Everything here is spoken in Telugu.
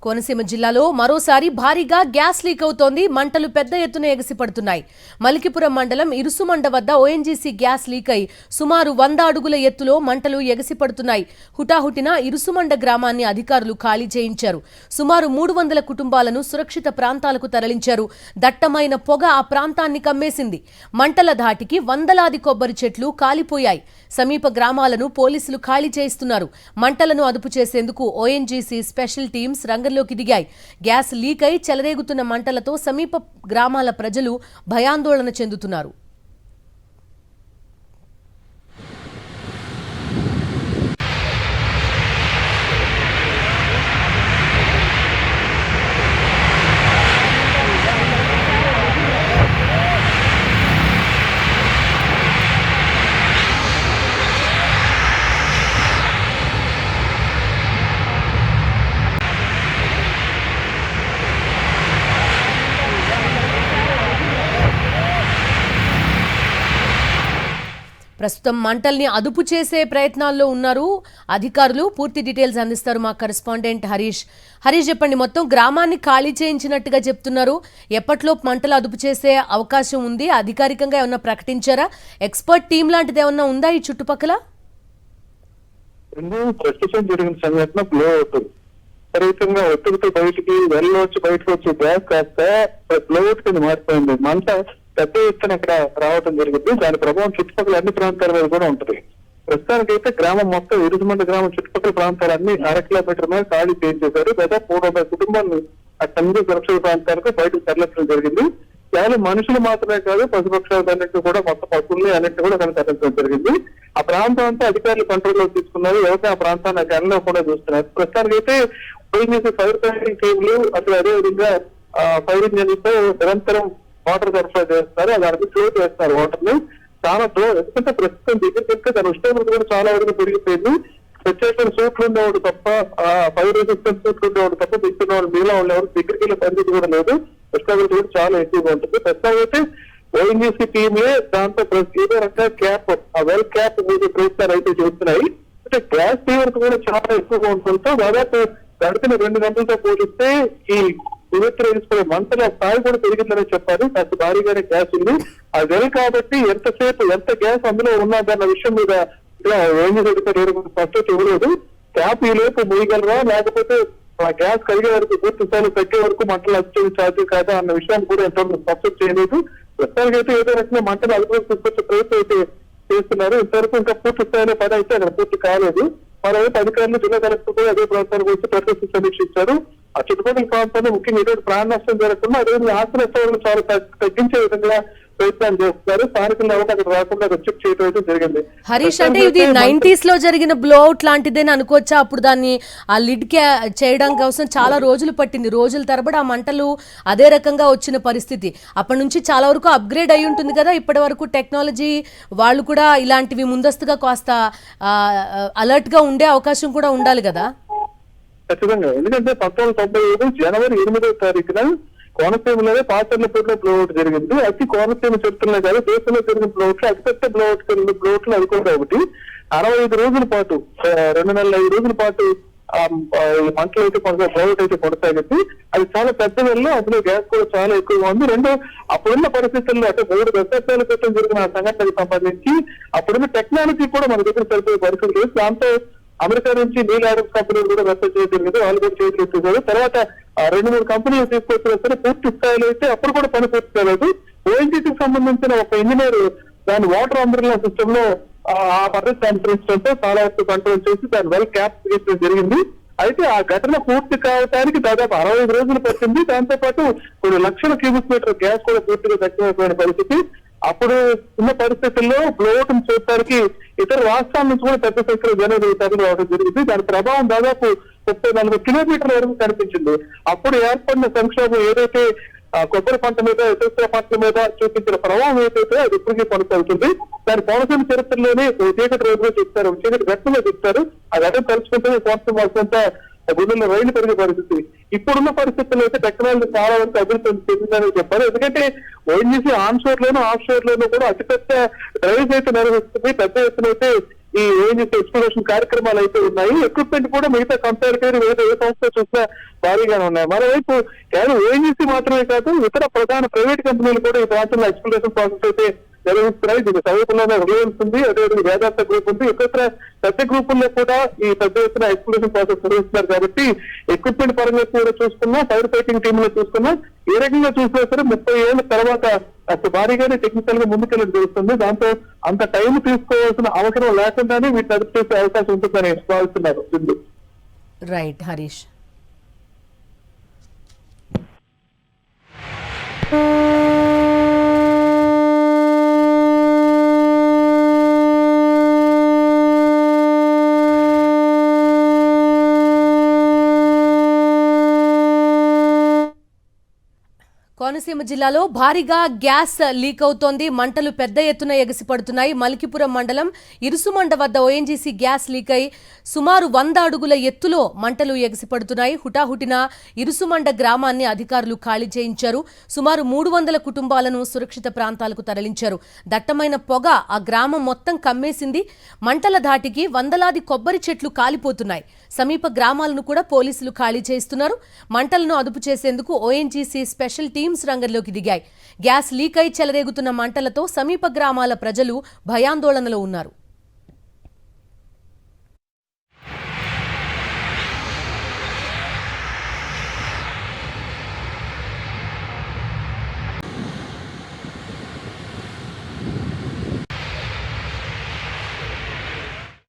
కోనసీమ జిల్లాలో మరోసారి భారీగా గ్యాస్ లీక్ అవుతోంది. మంటలు పెద్ద ఎత్తున ఎగసిపడుతున్నాయి. మలికిపురం మండలం ఇరుసుమండ వద్ద ఓఎన్జీసీ గ్యాస్ లీక్ అయి సుమారు 100 అడుగుల ఎత్తులో మంటలు ఎగసిపడుతున్నాయి. హుటాహుటిన ఇరుసుమండ గ్రామాన్ని అధికారులు ఖాళీ చేయించారు. సుమారు 300 కుటుంబాలను సురక్షిత ప్రాంతాలకు తరలించారు. దట్టమైన పొగ ఆ ప్రాంతాన్ని కమ్మేసింది. మంటల ధాటికి వందలాది కొబ్బరి చెట్లు కాలిపోయాయి. సమీప గ్రామాలను పోలీసులు ఖాళీ చేయిస్తున్నారు. మంటలను అదుపు చేసేందుకు ఓఎన్జీసీ స్పెషల్ టీమ్స్ రంగంలోకి దిగాయి. గ్యాస్ లీక్ అయి చెలరేగుతున్న మంటలతో సమీప గ్రామాల ప్రజలు భయాందోళన చెందుతున్నారు. ప్రస్తుతం మంటల్ని అదుపు చేసే ప్రయత్నాల్లో ఉన్నారు అధికారులు. పూర్తి డీటెయిల్స్ అందిస్తారు మా కరెస్పాండెంట్ హరీష్. చెప్పండి, మొత్తం గ్రామాన్ని ఖాళీ చేయించినట్టుగా చెప్తున్నారు. ఎప్పట్లో మంటలు అదుపు చేసే అవకాశం ఉంది? అధికారికంగా ఏమన్నా ప్రకటించారా? ఎక్స్పర్ట్ టీం లాంటిది ఏమన్నా ఉందా ఈ చుట్టుపక్కల? ప్రస్తుతం జరిగిన సంఘటన బ్లో అవుతుంది. విపరీతంగా ఒత్తిడితో బయటికి బయటకు వచ్చే గ్యాస్ కాస్త బ్లో అవుట్ కింద మారిపోయింది. మంట పెద్ద ఎత్తున ఇక్కడ రావడం జరిగింది. దాని ప్రభావం చుట్టుపక్కల అన్ని ప్రాంతాల మీద కూడా ఉంటుంది. ప్రస్తుతానికైతే గ్రామం మొత్తం ఇరుసుమండ గ్రామం చుట్టుపక్కల ప్రాంతాలన్నీ 1/2 కిలోమీటర్ మీద ఖాళీ చేయించేశారు. దాదాపు 300 కుటుంబాలను ఆ సమీప సురక్షిత ప్రాంతాలకు బయటకు తరలించడం జరిగింది. కేవలం మనుషులు మాత్రమే కాదు, పశుపక్షాలన్నింటినీ కూడా మొత్తం పశువుల్ని అన్నింటినీ కూడా అక్కడ తరలించడం జరిగింది. ఆ ప్రాంతం అంతా అధికారులు కంట్రోల్లో తీసుకున్నారు. ఎవరికీ ఆ ప్రాంతాన్ని గణలో కూడా చూస్తున్నారు. ప్రస్తుతానికైతే ఫైర్ ఫైటింగ్ టీంలు అసలు అదేవిధంగా ఫైర్ ఇంజన్లతో నిరంతరం వాటర్ సరఫరా చేస్తారు. దానికి ఫ్లో చేస్తారు వాటర్ ని. చాలా ఫ్లో, ఎందుకంటే ప్రస్తుతం దగ్గరికి దాని ఉష్ణోగ్రత కూడా చాలా వరకు పెరిగిపోయింది. ప్రత్యేకమైన సూట్లు ఉండేవాడు తప్ప, ఫైర్ రెసిస్టెన్స్ సూట్లు ఉండేవాడు తప్ప దిక్కున్న వాళ్ళు మీలో ఉండేవారు దగ్గరికి వెళ్ళే పరిస్థితి కూడా లేదు. ఉష్ణోగ్రత కూడా చాలా ఎక్కువగా ఉంటుంది. ప్రస్తుతం అయితే ఓఎన్జీసీ టీంలే దాంతో ఏదో రకంగా క్యాప్, ఆ వెల్ క్యాప్ మీద ప్రయత్నాలు అయితే చేస్తున్నాయి. అంటే గ్యాస్ తీవ్రత కూడా చాలా ఎక్కువగా ఉండడంతో దాదాపు గడిచిన 2 గంటలతో పోలిస్తే ఈ తీసుకునే మంటల స్థాయి కూడా పెరిగిందని చెప్పారు. కాస్త భారీగానే గ్యాస్ ఉంది. అది వెల్ కాబట్టి ఎంతసేపు ఎంత గ్యాస్ అందులో ఉన్నదన్న విషయం మీద స్పష్టత ఇవ్వలేదు. క్యాప్ ఈ లోపు మూయగలరా, లేకపోతే ఆ గ్యాస్ కలిగే వరకు పూర్తి స్థాయిలో తగ్గే వరకు మంటలు వచ్చేది సాధ్యం కాదా అన్న విషయాన్ని కూడా ఎంతవరకు స్పష్టత చేయలేదు. ప్రస్తుతానికైతే ఏదో రకంగా మంటలు అదుపులోకి తీసుకొచ్చే ప్రయత్నం అయితే చేస్తున్నారు. ఇంతవరకు ఇంకా పూర్తి స్థాయిలో పని అయితే అక్కడ పూర్తి కాలేదు. మరోవైపు అధికారులు జిల్లా కలెక్టర్ కూడా అదే ప్రాంతానికి వచ్చి పరిస్థితి సమీక్షించారు. ఆ చుట్టుపక్కల ప్రాంతాల్లో ముఖ్యంగా ఎటువంటి ప్రాణ నష్టం జరగకుండా అదేవిధంగా ఆస్తి నష్టాలను చాలా తగ్గించే విధంగా ప్రయత్నాలు చేస్తున్నారు. స్థానికులు ఎవరు అక్కడ రాకుండా చెక్ చేయడం అయితే జరిగింది. హరీష్, అంటే ఇది 90s లో జరిగిన బ్లోఅవుట్ లాంటిదేని అనుకోవచ్చా? అప్పుడు దాన్ని ఆ లిడ్ చేయడం కోసం చాలా రోజులు పట్టింది. రోజుల తరబడి ఆ మంటలు అదే రకంగా వచ్చిన పరిస్థితి. అప్పటి నుంచి చాలా వరకు అప్గ్రేడ్ అయి ఉంటుంది కదా. ఇప్పటి వరకు టెక్నాలజీ వాళ్ళు కూడా ఇలాంటివి ముందస్తుగా కాస్త అలర్ట్ గా ఉండే అవకాశం కూడా ఉండాలి కదా. ఖచ్చితంగా, ఎందుకంటే 1997 జనవరి 8వ తారీఖున కోనసీమలోనే పాచర్లపూడిలో బ్లోఅవుట్ జరిగింది. అతి కోనసీమ చరిత్రలో కాదు, దేశంలో జరిగిన బ్లోఅవుట్ అతిపెద్ద బ్లోఅవుట్లు అది కూడా ఒకటి. 65 రోజుల పాటు 205 రోజుల పాటు మంటలు అయితే బ్లోఅవుట్ అయితే కొనసాగింది. అది చాలా పెద్ద వెళ్ళి అందులో గ్యాస్ కూడా చాలా ఎక్కువగా ఉంది. రెండు, అప్పుడున్న పరిస్థితుల్లో అంటే 3 దశాబ్దాల క్రితం జరిగిన సంఘటనకు సంబంధించి అప్పుడున్న టెక్నాలజీ కూడా మన దగ్గర సరిపోయే పరిస్థితి లేదు. దాంతో అమెరికా నుంచి నీల్ ఆడమ్స్ కంపెనీలు కూడా రెఫర్ చేయడం జరిగింది. వాళ్ళు కూడా చేతులు ఎత్తేసారు. తర్వాత 2-3 కంపెనీలు తీసుకొచ్చినా సరే పూర్తి స్థాయిలో అయితే అప్పుడు కూడా పని పూర్తి కాలేదు. ఓఎన్జీసీకి సంబంధించిన ఒక ఇంజనీర్ దాని వాటర్ అంబ్రెల్లా సిస్టమ్ లో ఆ పరిస్థితి అనుసరించడంతో చాలా వరకు కంట్రోల్ చేసి దాని వెల్ క్యాప్ తీయడం జరిగింది. అయితే ఆ ఘటన పూర్తి కావడానికి దాదాపు 65 రోజులు పట్టింది. దాంతో పాటు కొన్ని లక్షల క్యూబిక్ మీటర్ గ్యాస్ కూడా పూర్తిగా తగ్గిపోయిన పరిస్థితి. అప్పుడు ఉన్న పరిస్థితుల్లో బ్లోఅవుట్ చూడటానికి ఇతర రాష్ట్రాల నుంచి కూడా పెద్ద సంఖ్యలో జనాలు తరలి రావడం జరిగింది. దాని ప్రభావం దాదాపు 34 కిలోమీటర్ల వరకు కనిపించింది. అప్పుడు ఏర్పడిన సంక్షోభం ఏదైతే కొబ్బరి పంట మీద, ఇతర పంటల మీద చూపించిన ప్రభావం ఏదైతే అది ఇప్పటికీ కొనసాగుతుంది. దాని కోనసీమ చరిత్రలోనే చీకటి రోజులో చెప్తారు, చీకటి ఘటనలో చెప్తారు. ఆ ఘటన తలుచుకుంటే కోనసీమ వాళ్ళంతా గుండెల్లో రైలు పెరిగే పరిస్థితి. ఇప్పుడున్న పరిస్థితుల్లో అయితే టెక్నాలజీ చాలా వరకు అభివృద్ధి చెందిందని చెప్పారు. ఎందుకంటే ఓఎన్జీసీ ఆన్ షోర్ లోను ఆఫ్ షోర్ లోను కూడా అతిపెద్ద డ్రైవ్స్ అయితే నిర్వహిస్తుంది. పెద్ద ఎత్తున అయితే ఈ ఓఎన్జీసీ ఎక్స్ప్లోరేషన్ కార్యక్రమాలు అయితే ఉన్నాయి. ఎక్విప్మెంట్ కూడా మిగతా కంపారిటివ్ మిగతా ఏ సంస్థ చూసినా భారీగానే ఉన్నాయి. మరోవైపు కేవలం ఓఎన్జీసీ మాత్రమే కాదు, ఇతర ప్రధాన ప్రైవేట్ కంపెనీలు కూడా ఈ ప్రాంతంలో ఎక్స్ప్లోరేషన్ ప్రాసెస్ అయితే నిర్వహిస్తున్నాయి. దీనికి సమీపంలోనే రిలయన్స్ ఉంది, అదేవిధంగా వేదాంత గ్రూప్ ఉంది. ఇతర పెద్ద గ్రూపుల్లో కూడా ఈ పెద్ద ఎత్తున ఎక్స్ప్లోరేషన్ ప్రాసెస్ నిర్వహిస్తున్నారు. కాబట్టి ఎక్విప్మెంట్ పరంగా కూడా చూసుకున్నా, ఫైర్ ఫైటింగ్ టీమ్ లో చూసుకున్నా, ఏ రకంగా చూసినా సరే 30 ఏళ్ల తర్వాత అసలు భారీగానే టెక్నికల్ గా ముందుకెళ్ళడం జరుగుతుంది. దాంతో అంత టైం తీసుకోవాల్సిన అవసరం లేకుండానే వీటిని అదుపు చేసే అవకాశం ఉంటుందని భావిస్తున్నారు. సింధు. రైట్ హరీష్. కోనసీమ జిల్లాలో భారీగా గ్యాస్ లీక్ అవుతోంది. మంటలు పెద్ద ఎత్తున ఎగసిపడుతున్నాయి. మలికిపురం మండలం ఇరుసుమండ వద్ద ఓఎన్జీసీ గ్యాస్ లీక్ అయి సుమారు 100 అడుగుల ఎత్తులో మంటలు ఎగసిపడుతున్నాయి. హుటాహుటిన ఇరుసుమండ గ్రామాన్ని అధికారులు ఖాళీ చేయించారు. సుమారు 300 కుటుంబాలను సురక్షిత ప్రాంతాలకు తరలించారు. దట్టమైన పొగ ఆ గ్రామం మొత్తం కమ్మేసింది. మంటల ధాటికి వందలాది కొబ్బరి చెట్లు కాలిపోతున్నాయి. సమీప గ్రామాలను కూడా పోలీసులు ఖాళీ చేయిస్తున్నారు. మంటలను అదుపు చేసేందుకు ఓఎన్జీసీ స్పెషల్ టీమ్స్ రంగంలోకి దిగాయి. గ్యాస్ లీక్ అయి చెలరేగుతున్న మంటలతో సమీప గ్రామాల ప్రజలు భయాందోళనలో ఉన్నారు.